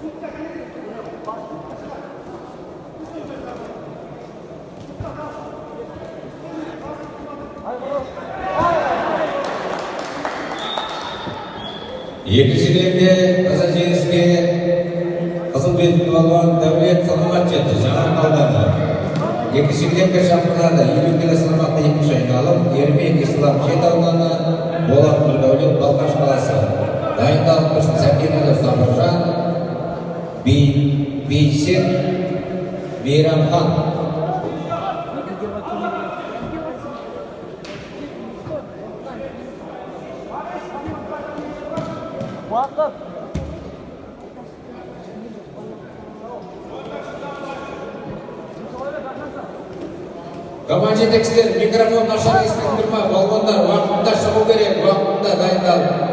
Екіншілерде таза жеңіске Қызылбек балуан Дәулет Саламат жетті Жаңа ауданы. Екіншілерге шақырылады 50 келі салмақта екінші айналым Ермек Ислам Шет ауданы Болат Нұрдәулет Балқаш қаласы. Дайындалып тұрсын Сәкенұлы Сабыржан Бейсен Мейрамхан. Команда жетекшілер микрофон нашар естілдірма, балуандар уақытында шығу керек, уақытында дайындал.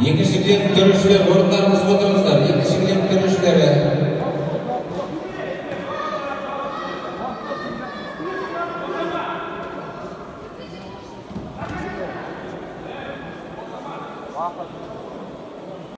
Екіншілердің төрешілер орындарыңыз отырыңыздар. Екіншілердің төрешілері.